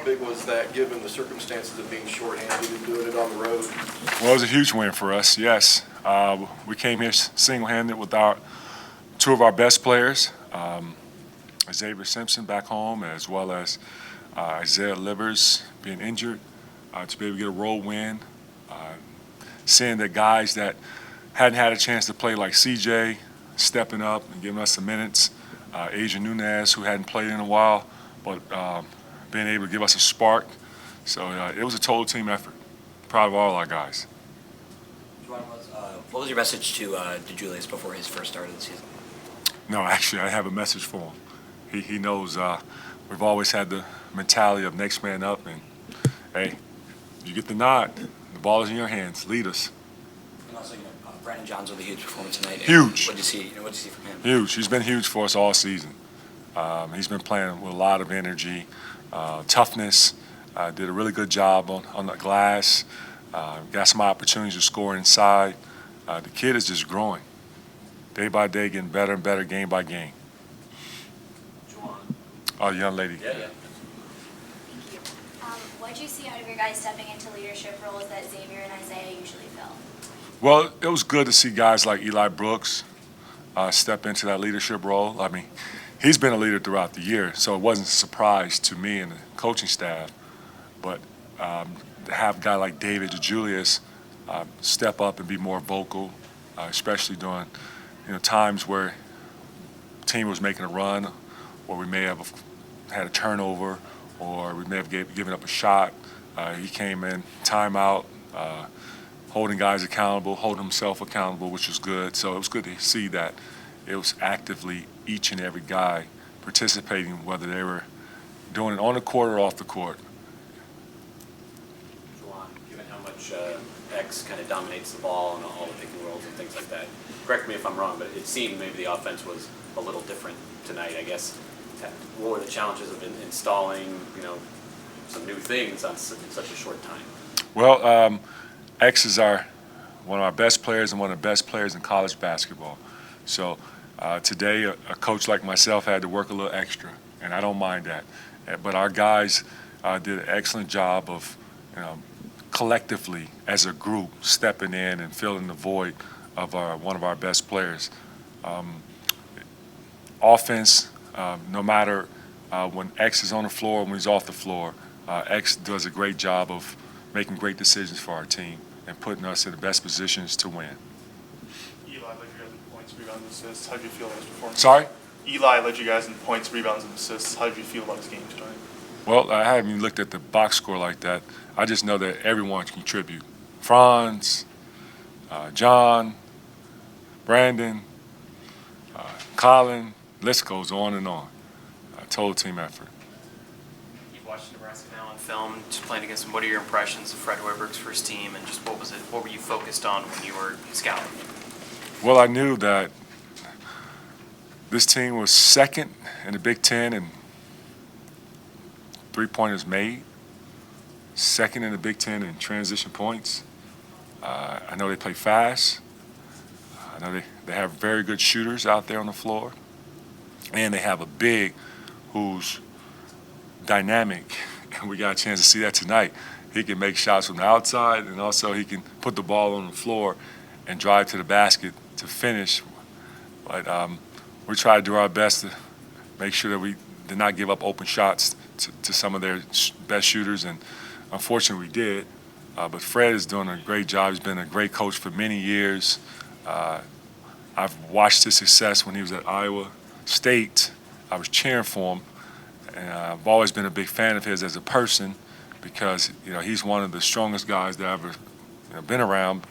How big was that given the circumstances of being shorthanded and doing it on the road? Well, it was a huge win for us, yes. We came here single-handed with two of our best players, Xavier Simpson back home, as well as Isaiah Livers being injured, to be able to get a road win. Seeing that guys that hadn't had a chance to play, like CJ, stepping up and giving us some minutes, Adrian Nunez, who hadn't played in a while, but being able to give us a spark. So it was a total team effort. Proud of all our guys. Juwan, what was your message to Julius before his first start of the season? No, actually, I have a message for him. He knows we've always had the mentality of next man up, and hey, you get the nod. The ball is in your hands. Lead us. And also, Brandon Johns with a huge performance tonight. Huge. What did you see from him? Huge. He's been huge for us all season. He's been playing with a lot of energy, toughness. Did a really good job on the glass. Got some opportunities to score inside. The kid is just growing. Day by day, getting better and better, game by game. Juwan. Oh, young lady. Yeah. Thank you. What did you see out of your guys stepping into leadership roles that Xavier and Isaiah usually fill? Well, it was good to see guys like Eli Brooks step into that leadership role. I mean, he's been a leader throughout the year, so it wasn't a surprise to me and the coaching staff. But to have a guy like David DeJulius step up and be more vocal, especially during times where the team was making a run, or we may have had a turnover, or we may have given up a shot. He came in, timeout, holding guys accountable, holding himself accountable, which was good. So it was good to see that it was actively each and every guy participating, whether they were doing it on the court or off the court. Juwan, given how much X kind of dominates the ball and all the pick and rolls and things like that, correct me if I'm wrong, but it seemed maybe the offense was a little different tonight, I guess. What were the challenges of installing, some new things in such a short time? Well, X is one of our best players and one of the best players in college basketball. So today, a coach like myself had to work a little extra, and I don't mind that. But our guys did an excellent job of, collectively as a group stepping in and filling the void of one of our best players. Offense, no matter when X is on the floor or when he's off the floor, X does a great job of making great decisions for our team and putting us in the best positions to win. Eli led you guys in points, rebounds, and assists. How did you feel about his performance? Sorry? Eli led you guys in points, rebounds, and assists. How did you feel about his game tonight? Well, I haven't even looked at the box score like that. I just know that everyone can contribute. Franz, John, Brandon, Colin, list goes on and on. Total team effort. You've watched Nebraska now on film, just playing against them. What are your impressions of Fred Hoiberg's first team, and just what were you focused on when you were scouting? Well, I knew that this team was second in the Big Ten in three-pointers made, second in the Big Ten in transition points. I know they play fast. I know they have very good shooters out there on the floor. And they have a big who's dynamic. And we got a chance to see that tonight. He can make shots from the outside, and also he can put the ball on the floor and drive to the basket to finish. But we try to do our best to make sure that we did not give up open shots to some of their best shooters, and unfortunately we did. But Fred is doing a great job. He's been a great coach for many years. I've watched his success when he was at Iowa State. I was cheering for him, and I've always been a big fan of his as a person because he's one of the strongest guys that I've ever been around.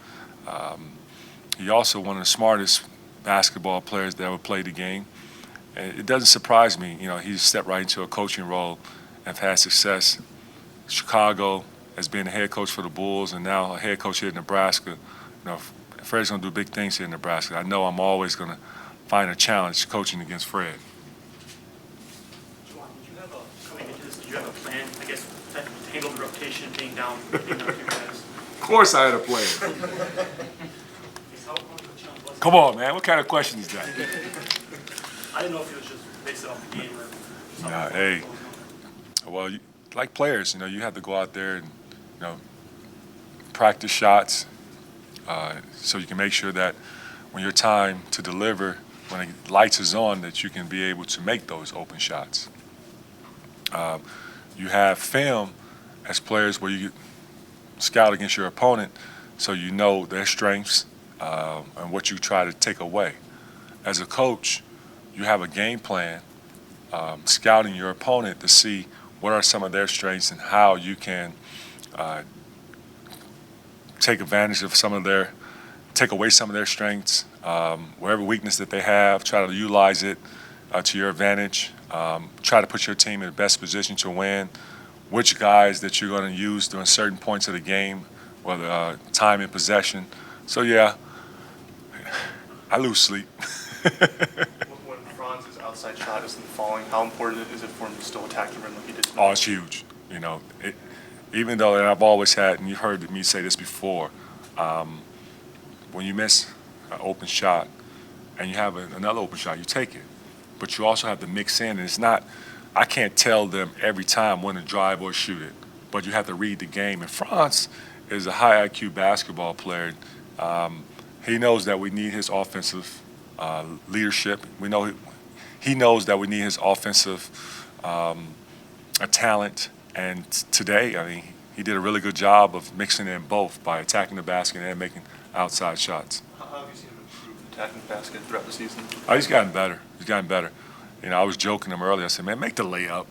He's also one of the smartest basketball players that ever played the game. And it doesn't surprise me. He's stepped right into a coaching role and have had success. Chicago as being a head coach for the Bulls, and now a head coach here in Nebraska. Fred's going to do big things here in Nebraska. I know I'm always going to find a challenge coaching against Fred. Juwan, did you have a plan, I guess, to handle the rotation, being down two guys? Of course I had a plan. Come on, man. What kind of question is that? I didn't know if it was just based off the game or something. Hey. Well, like players, you have to go out there and, practice shots so you can make sure that when your time to deliver, when the lights is on, that you can be able to make those open shots. You have film as players where you scout against your opponent so you know their strengths and what you try to take away. As a coach, you have a game plan scouting your opponent to see what are some of their strengths and how you can take advantage of take away some of their strengths, wherever weakness that they have, try to utilize it to your advantage, try to put your team in the best position to win, which guys that you're going to use during certain points of the game, whether time and possession. So yeah, I lose sleep. When Franz's outside shot isn't falling, how important is it for him to still attack the rim like he did tonight? Oh, it's huge. Even though, and I've always had, and you've heard me say this before, when you miss an open shot and you have another open shot, you take it. But you also have to mix in, and it's not, I can't tell them every time when to drive or shoot it, but you have to read the game. And Franz is a high IQ basketball player. He knows that we need his offensive leadership. He knows that we need his offensive talent. And today, he did a really good job of mixing in both by attacking the basket and making outside shots. How have you seen him improve attacking the basket throughout the season? Oh, he's gotten better. I was joking him earlier. I said, man, make the layup.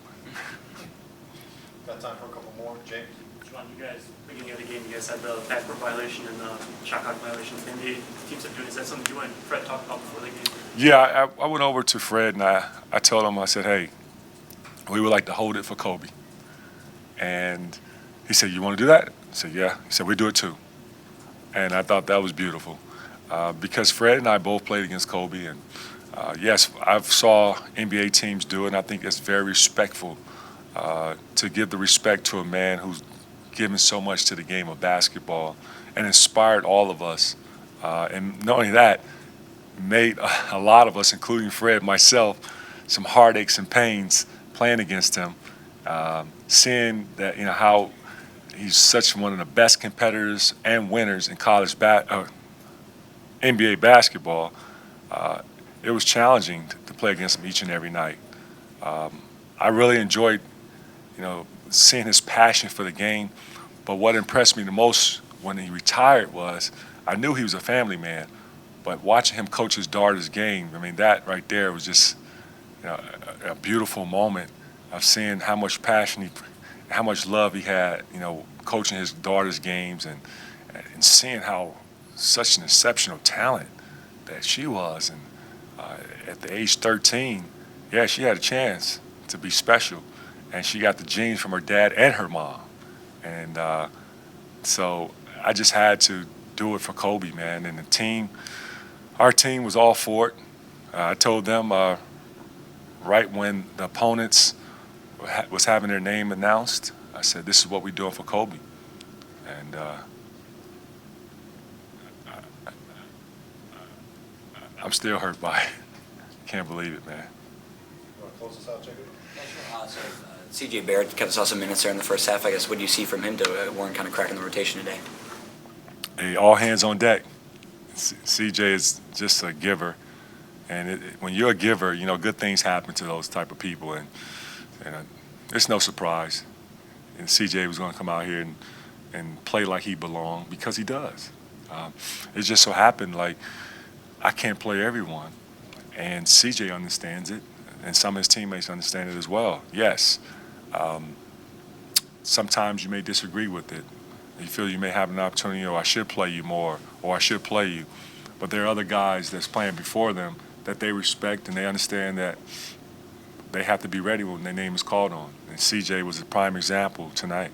Got time for a couple more, James? Juwan, you guys, beginning of the game, you guys had the backcourt violation and the shot clock violation. The NBA teams are doing. Is that something you and Fred talked about before the game? Yeah, I went over to Fred and I told him, I said, hey, we would like to hold it for Kobe. And he said, you want to do that? I said, yeah. He said, we do it too. And I thought that was beautiful because Fred and I both played against Kobe. And yes, I've saw NBA teams do it, and I think it's very respectful to give the respect to a man who's given so much to the game of basketball and inspired all of us. And not only that, made a lot of us, including Fred, myself, some heartaches and pains playing against him. Seeing that, how he's such one of the best competitors and winners in college NBA basketball, it was challenging to play against him each and every night. I really enjoyed, seeing his passion for the game. But what impressed me the most when he retired was I knew he was a family man, but watching him coach his daughter's game, that right there was just a beautiful moment of seeing how much passion how much love he had, coaching his daughter's games and seeing how such an exceptional talent that she was. And at the age 13, yeah, she had a chance to be special, and she got the genes from her dad and her mom. And so I just had to do it for Kobe, man. And our team was all for it. I told them right when the opponents was having their name announced, I said, this is what we're doing for Kobe. And I'm still hurt by it. Can't believe it, man. You want to close this out, Jacob? C.J. Barrett kind of saw some minutes there in the first half. I guess, what do you see from him to Warren kind of cracking the rotation today? Hey, all hands on deck. C.J. is just a giver. And when you're a giver, good things happen to those type of people. And it's no surprise. And C.J. was going to come out here and play like he belonged because he does. It just so happened, I can't play everyone. And C.J. understands it, and some of his teammates understand it as well. Yes, sometimes you may disagree with it. You feel you may have an opportunity, or I should play you more, or I should play you. But there are other guys that's playing before them that they respect, and they understand that they have to be ready when their name is called on. And C.J. was a prime example tonight.